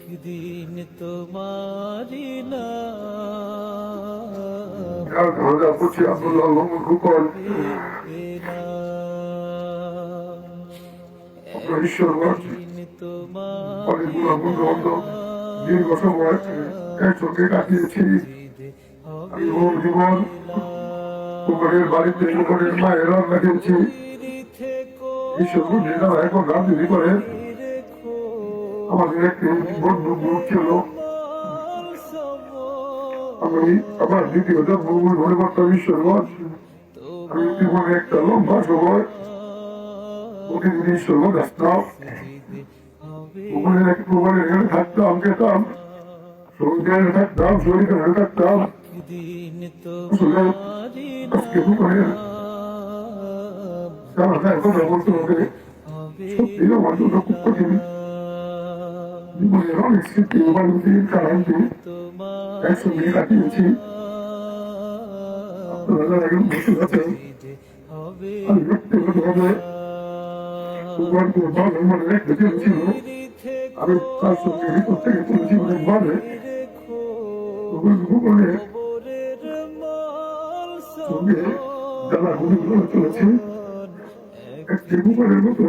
একদিন তোমারি নাম যার ঘরে পড়ছি আব্দুল্লাহ খোকন আপনার ঈশ্বরগঞ্জ অনেকগুলো বন্ধু দীর্ঘ সময় একসঙ্গে কাটিয়েছি। আমি ওর জীবন খোকনের বাড়িতে খোকনের মায়েরা কাটিয়েছি। ঈশ্বরগঞ্জে যারা এখন রাজনীতি করেন আমাদের একটি বন্ধু গ্রুপ ছিল। আমি আমার দ্বিতীয় জন্মভূমি মনে করতাম ঈশ্বরগঞ্জ। আমি জীবনে একটা লম্বা সময় প্রতিদিন ঈশ্বরগঞ্জ আসতাম। ওখানে এখানে থাকতাম, খেতাম, শরীরে থাকতাম, শরীরে থাকতাম। আসলে আজকে ওখানে জানাটায় কথা বলতে হবে সত্যি আমার জন্য খুব কঠিন। জীবনের অনেক স্মৃতি দিন কারণটি একসঙ্গে কাটিয়েছি। আপনারা যারা এখন বসে আছেন আমি ব্যক্তিগতভাবে মনে রেখে ছিল আমি তার সঙ্গে ভিতর থেকে চলেছি অনেকভাবে ভূগোলের সঙ্গে যারা গুলিগুলো চলেছে একটি ভূগোলের মতো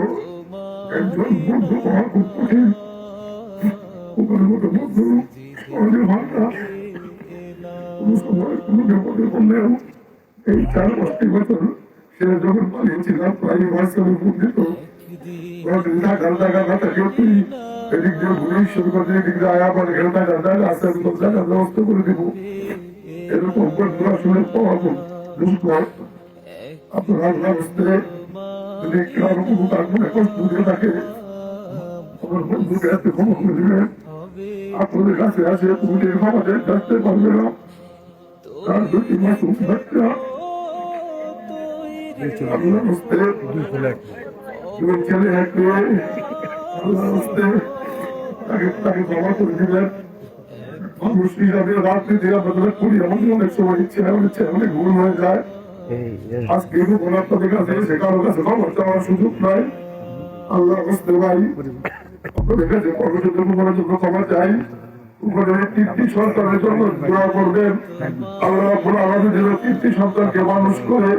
একজন বন্ধু হওয়া খুব কঠিন। ভূগোলের মতো বন্ধু সহজে হয় না। কোনো সময় কোনো বিপদে পড়লেও এই 4-5 বছর সে যখন পালিয়েছিলাম প্রায় মাঝখানে বন্ধিত এদিক দিয়ে ঘুরে শুরু করতে এদিক দিয়ে আয়া পরে খেলতা গাঁদা আস্তে আস্তে জায়গার ব্যবস্থা করে দেব। এরকম আসলে পাওয়া খুব দুষ্কর। আপনারা ব্যবস্থায় যদি একটু আরো কোনো তারপরে কষ্ট দিয়ে থাকে আমার বন্ধুকে এত ক্ষমা করে দিবেন। আপনাদের কাছে আসে পুলিশের ক্ষমাদের থাকতে পারবে না। তার 2 মাসুম বাচ্চা আল্লাহ হস্তে 2 ছেলে 1 মেয়ে আল্লাহ হস্তে তাকে ক্ষমা করে দিবেন। মানুষ হিসাবে রাজনীতি আমরা করি আমাদের অনেক সময় ইচ্ছে অনেক ভুল হয়ে যায়। আজকে আপনাদের কাছে সে কারোর কাছে ক্ষমা চাওয়ার সুযোগ নাই। আল্লাহ হস্তে ভাই আপনাদের কাছে কর্মসূচির জন্য ক্ষমা চাই। কীর্তি সন্তানের জন্য দোয়া করবেন। আল্লাহ আমাদের যেন কীর্তি সন্তানকে মানুষ করে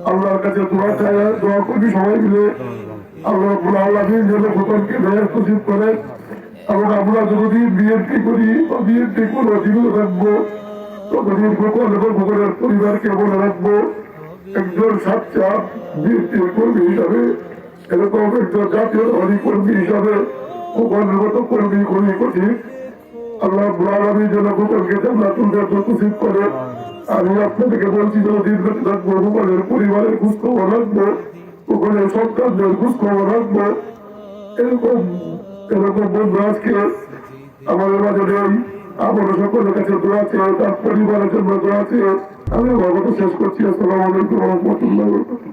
আল্লাহর কাছে দোয়া চায়, দোয়া করবি সবাই মিলে। আল্লাহ যেন ভোটারকে ব্যয়ের প্রচিত করেন এবং আমরা যতদিন বিএনপি করি বা বিএনপি কোনো জীবিত থাকবো ততদিন ভোটার এবং ভোটারের পরিবারকে বলে রাখবো একজন সাচ্চা বিএনপির কর্মী হিসাবে এরকম একজন জাতীয় কর্মী হিসাবে ভোটারের মতো কর্মী খুবই কঠিন। আল্লাহ আলমী যেন ভোটারকে জান্নাতুল ফেরদৌস নসিব করে। আমি আপনাদেরকে বলছি যেন দীর্ঘত থাকবো, ভোটারের পরিবারের খোঁজখবর রাখবো, ভোটারের সন্তানদের খোঁজখবর রাখবো। এরকম বন্ধু আজকে আমাদের মাঝে নেই। আমরা সকলের কাছে দোয়া চেয়ে তার পরিবারের জন্য দোয়া চেয়ে আমি আমার কথা শেষ করছি। আসসালামু আলাইকুম ওয়া রাহমাতুল্লাহি ওয়া বারাকাতুহু।